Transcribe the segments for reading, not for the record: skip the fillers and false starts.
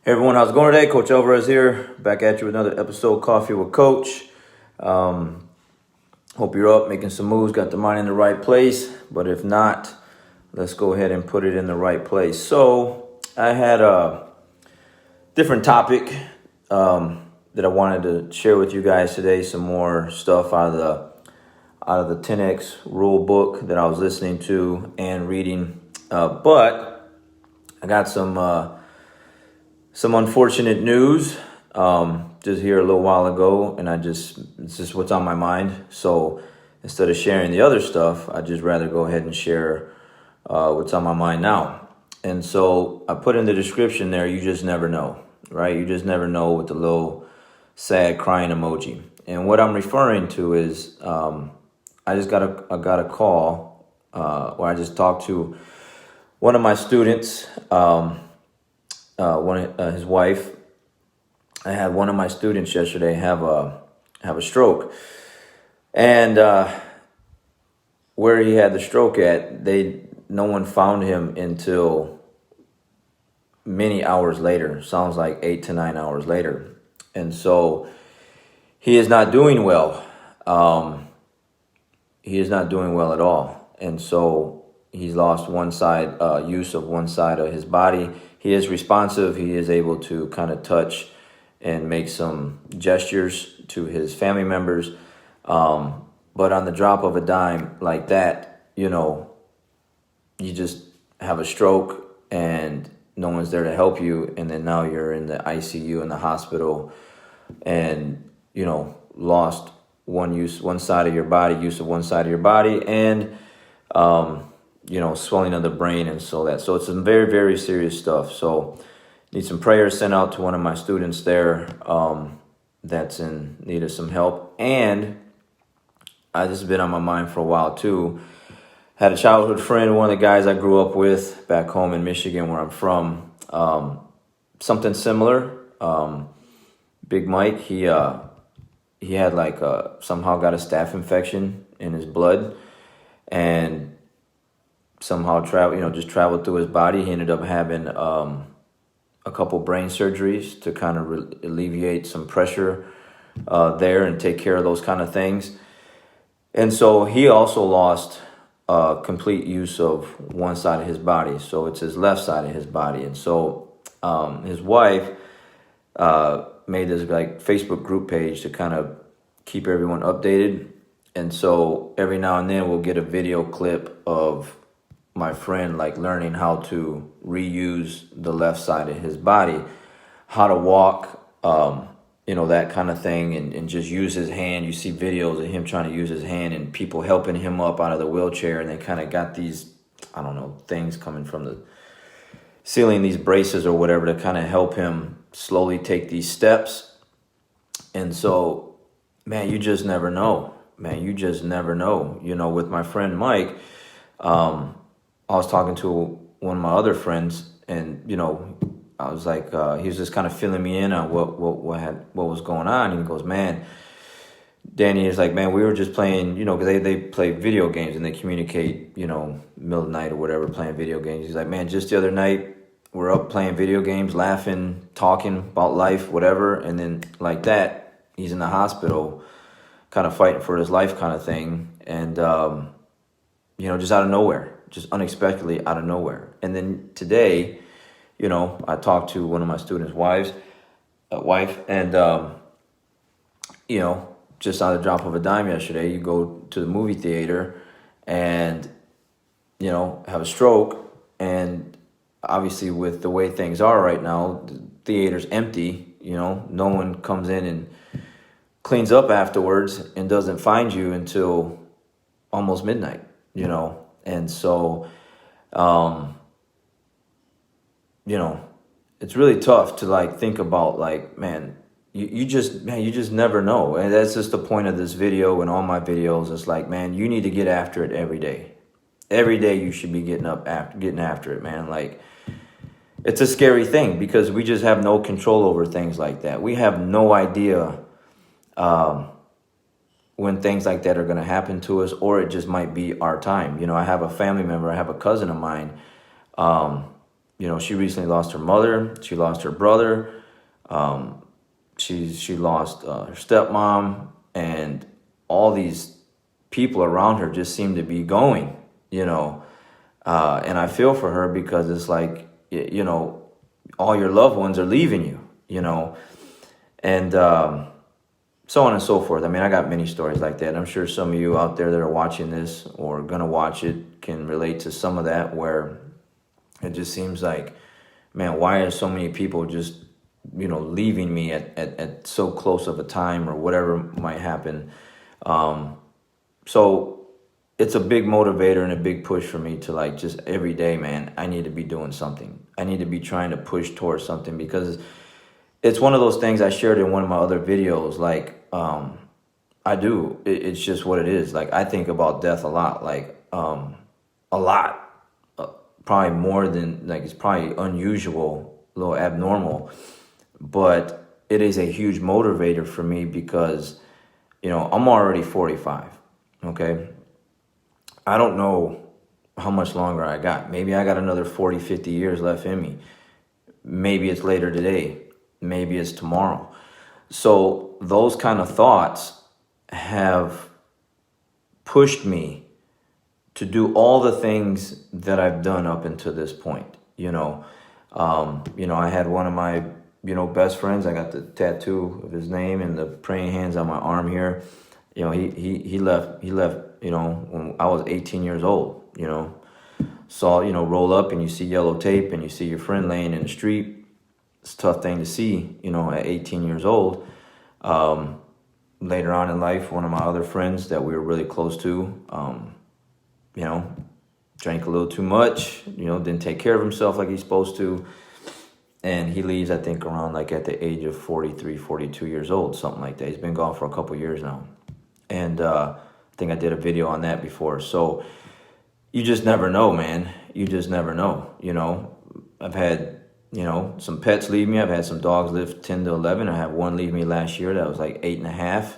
Hey everyone, how's it going today? Coach Alvarez here, back at you with another episode, Coffee with Coach. Hope you're up, making some moves, got the mind in the right place. But if not, let's go ahead and put it in the right place. So I had a different topic that I wanted to share with you guys today. Some more stuff out of the 10X rule book that I was listening to and reading. But I got some unfortunate news just here a little while ago, and it's just what's on my mind. So instead of sharing the other stuff, I'd just rather go ahead and share what's on my mind now. And so I put in the description there, you just never know, right? You just never know, with the little sad crying emoji. And what I'm referring to is I got a call where I just talked to one of my students, his wife. I had one of my students yesterday have a stroke, and where he had the stroke at, no one found him until many hours later. Sounds like 8 to 9 hours later, and so he is not doing well. He is not doing well at all, and so he's lost use of one side of his body. He is responsive. He is able to kind of touch and make some gestures to his family members. But on the drop of a dime like that, you just have a stroke and no one's there to help you. And then now you're in the ICU in the hospital and, lost one side of your body, use of one side of your body, and, swelling of the brain and so it's some very, very serious stuff. So need some prayers sent out to one of my students there that's in need of some help. And this has been on my mind for a while too. Had a childhood friend, one of the guys I grew up with back home in Michigan, where I'm from. Something similar. Big Mike, he had somehow got a staph infection in his blood, and somehow traveled through his body. He ended up having a couple brain surgeries to kind of alleviate some pressure there and take care of those kind of things. And so he also lost complete use of one side of his body. So it's his left side of his body. And so his wife made this Facebook group page to kind of keep everyone updated. And so every now and then we'll get a video clip of my friend learning how to reuse the left side of his body, how to walk, that kind of thing, and just use his hand. You see videos of him trying to use his hand and people helping him up out of the wheelchair, and they kind of got these, things coming from the ceiling, these braces or whatever, to kind of help him slowly take these steps. And so, man, you just never know. You just never know. With my friend Mike, I was talking to one of my other friends, and I was like, he was just kind of filling me in on what was going on. And he goes, "Man, Danny," is like, "Man, we were just playing, because they play video games and they communicate, middle of the night or whatever, playing video games." He's like, "Man, just the other night, we're up playing video games, laughing, talking about life, whatever, and then like that, he's in the hospital, kind of fighting for his life, kind of thing, and just out of nowhere." Just unexpectedly out of nowhere. And then today, I talked to one of my students' wife, and just on the drop of a dime yesterday, you go to the movie theater and have a stroke, and obviously with the way things are right now, the theater's empty. No one comes in and cleans up afterwards and doesn't find you until almost midnight. And so, it's really tough to think about man, you just never know. And that's just the point of this video and all my videos. It's man, you need to get after it every day. Every day you should be getting after it, man. It's a scary thing because we just have no control over things like that. We have no idea when things like that are going to happen to us, or it just might be our time. I have a family member, I have a cousin of mine she recently lost her mother. She lost her brother. She lost her stepmom, and all these people around her just seem to be going, and I feel for her because it's like, all your loved ones are leaving you, and so on and so forth. I mean, I got many stories like that. I'm sure some of you out there that are watching this or gonna watch it can relate to some of that, where it just seems like, man, why are so many people just, leaving me at so close of a time, or whatever might happen. So it's a big motivator and a big push for me to, like, just every day, man, I need to be doing something. I need to be trying to push towards something, because it's one of those things I shared in one of my other videos. Like, it's just what it is. Like, I think about death a lot, like, a lot, probably more than, like, it's probably unusual, a little abnormal, but it is a huge motivator for me because, I'm already 45. Okay. I don't know how much longer I got. Maybe I got another 40, 50 years left in me. Maybe it's later today. Maybe it's tomorrow. So those kind of thoughts have pushed me to do all the things that I've done up until this point. I had one of my, best friends. I got the tattoo of his name and the praying hands on my arm here. He left, when I was 18 years old, saw, roll up and you see yellow tape and you see your friend laying in the street. It's a tough thing to see, at 18 years old. Later on in life, one of my other friends that we were really close to, drank a little too much, didn't take care of himself like he's supposed to. And he leaves, I think, around like at the age of 43, 42 years old, something like that. He's been gone for a couple years now. And I think I did a video on that before. So you just never know, man. You just never know. I've had, some pets leave me. I've had some dogs live 10 to 11. I had one leave me last year that was like 8.5.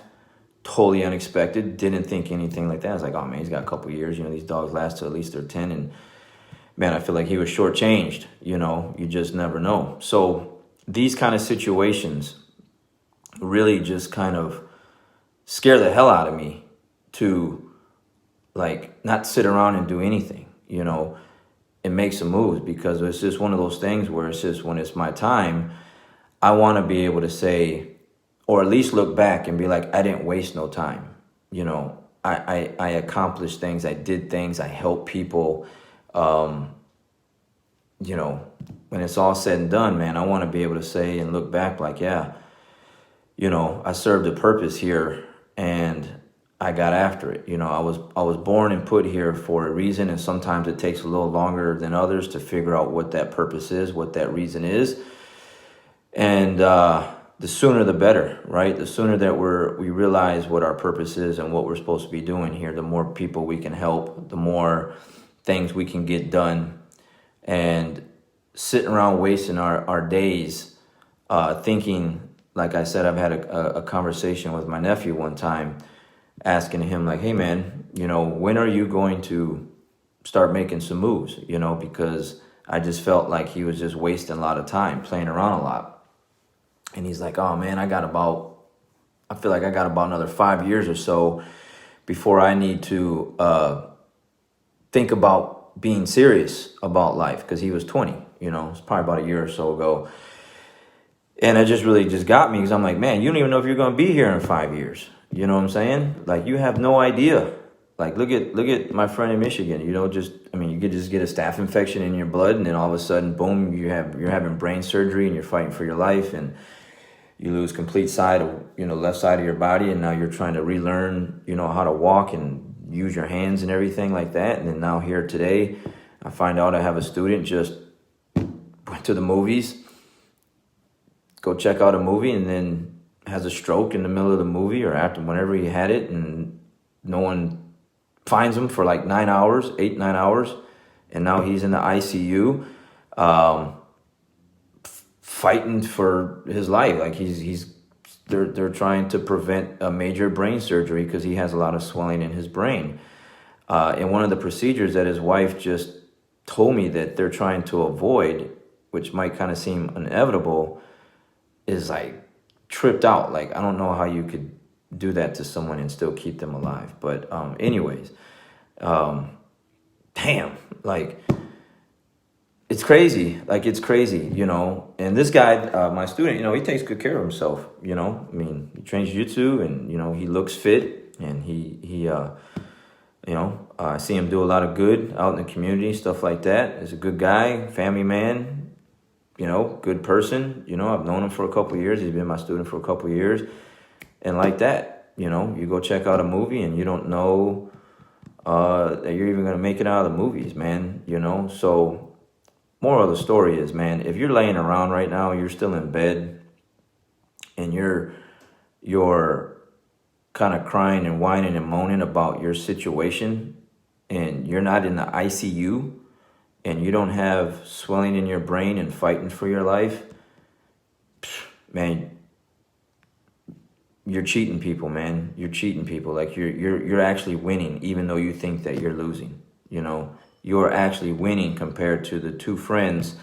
Totally unexpected. Didn't think anything like that. I was like, oh, man, he's got a couple years. These dogs last till at least they're 10. And, man, I feel like he was shortchanged. You just never know. So these kind of situations really just kind of scare the hell out of me to, like, not sit around and do anything, and make some moves, because it's just one of those things where it's just, when it's my time, I want to be able to say, or at least look back and be like, I didn't waste no time. I accomplished things. I did things. I helped people. When it's all said and done, man, I want to be able to say and look back like, yeah, I served a purpose here and I got after it. I was born and put here for a reason, and sometimes it takes a little longer than others to figure out what that purpose is, what that reason is. And the sooner the better, right? The sooner that we realize what our purpose is and what we're supposed to be doing here, the more people we can help, the more things we can get done. And sitting around wasting our days thinking, like I said, I've had a conversation with my nephew one time, asking him like, hey man, when are you going to start making some moves? Because I just felt like he was just wasting a lot of time, playing around a lot. And he's like, oh man, I feel like I got about another 5 years or so before I need to think about being serious about life. Because he was 20, it's probably about a year or so ago. And it just really just got me, because I'm like, man, you don't even know if you're going to be here in 5 years. You know what I'm saying? Like, you have no idea. Like, look at my friend in Michigan. You could just get a staph infection in your blood, and then all of a sudden, boom, you're having brain surgery, and you're fighting for your life, and you lose complete left side of your body, and now you're trying to relearn, how to walk and use your hands and everything like that. And then now here today, I find out I have a student just went to the movies, go check out a movie, and then has a stroke in the middle of the movie or after, whenever he had it, and no one finds him for like 9 hours, 8, 9 hours. And now he's in the ICU, fighting for his life. Like they're trying to prevent a major brain surgery because he has a lot of swelling in his brain. And one of the procedures that his wife just told me that they're trying to avoid which might kind of seem inevitable, is like tripped out. Like, I don't know how you could do that to someone and still keep them alive. But anyways, damn, like, it's crazy. Like, it's crazy, you know. And this guy, my student, you know, he takes good care of himself, you know. I mean, he trains jiu-jitsu, and, you know, he looks fit, and he you know, I see him do a lot of good out in the community, stuff like that. He's a good guy, family man, you know, good person. You know, I've known him for a couple of years. He's been my student for a couple of years. And like that, you know, you go check out a movie and you don't know that you're even going to make it out of the movies, man, you know. So moral of the story is, man, if you're laying around right now, you're still in bed, and you're kind of crying and whining and moaning about your situation, and you're not in the ICU, and you don't have swelling in your brain and fighting for your life, man, you're cheating people, man. You're cheating people. Like, you're actually winning, even though you think that you're losing. You know, you're actually winning compared to the two friends,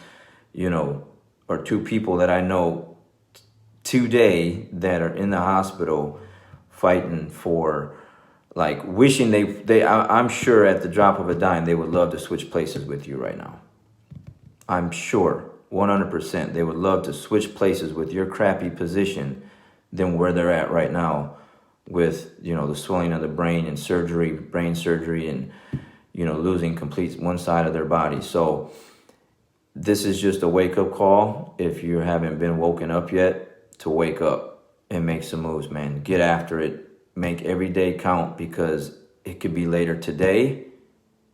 you know, or two people that I know today that are in the hospital fighting for, like, wishing I'm sure at the drop of a dime they would love to switch places with you right now. I'm sure 100% they would love to switch places with your crappy position than where they're at right now with, you know, the swelling of the brain and brain surgery, and, you know, losing complete one side of their body. So this is just a wake-up call. If you haven't been woken up yet, to wake up and make some moves, man. Get after it. Make every day count, because it could be later today.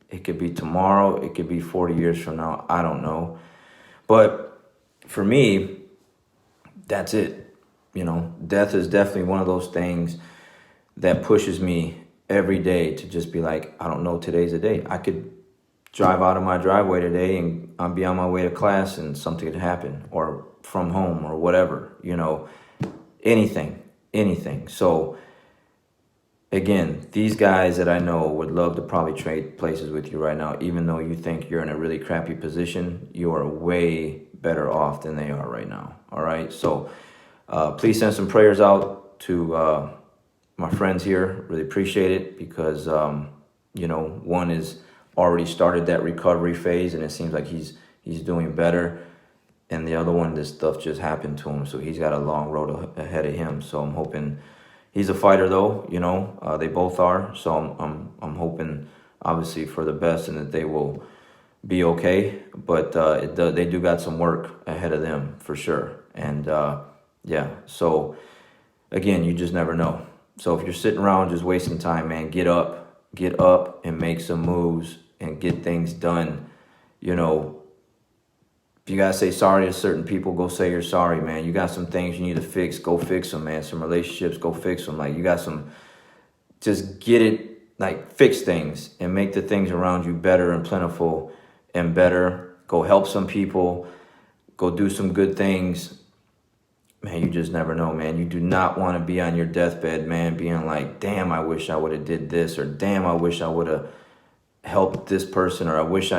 It could be tomorrow. It could be 40 years from now. I don't know. But for me, that's it. You know, death is definitely one of those things that pushes me every day to just be like, I don't know, today's the day. I could drive out of my driveway today and I'll be on my way to class and something could happen, or from home, or whatever, you know, anything. So again, these guys that I know would love to probably trade places with you right now. Even though you think you're in a really crappy position, you are way better off than they are right now. All right. So please send some prayers out to my friends here. Really appreciate it, because, you know, one is already started that recovery phase, and it seems like he's doing better. And the other one, this stuff just happened to him, so he's got a long road ahead of him. So I'm hoping, he's a fighter though, you know, they both are. So I'm hoping, obviously, for the best, and that they will be okay. But they do got some work ahead of them for sure. And yeah, so again, you just never know. So if you're sitting around just wasting time, man, get up and make some moves and get things done. You know, if you gotta say sorry to certain people, go say you're sorry, man. You got some things you need to fix, go fix them, man. Some relationships, go fix them. Like, you got some, just get it, like, fix things and make the things around you better and plentiful and better. Go help some people, go do some good things. Man, you just never know, man. You do not want to be on your deathbed, man, being like, damn, I wish I would have did this, or damn, I wish I would have helped this person, or I wish.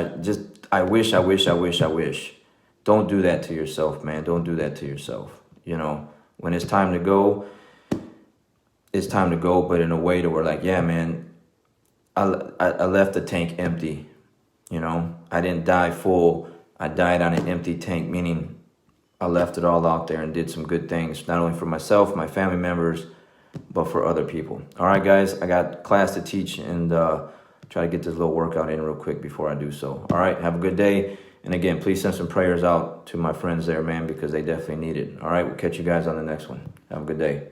Don't do that to yourself, man. Don't do that to yourself. You know, when it's time to go, it's time to go, but in a way to where, like, yeah, man, I left the tank empty. You know, I didn't die full. I died on an empty tank, meaning I left it all out there and did some good things, not only for myself, my family members, but for other people. All right, guys, I got class to teach, and try to get this little workout in real quick before I do so. All right, have a good day. And again, please send some prayers out to my friends there, man, because they definitely need it. All right, we'll catch you guys on the next one. Have a good day.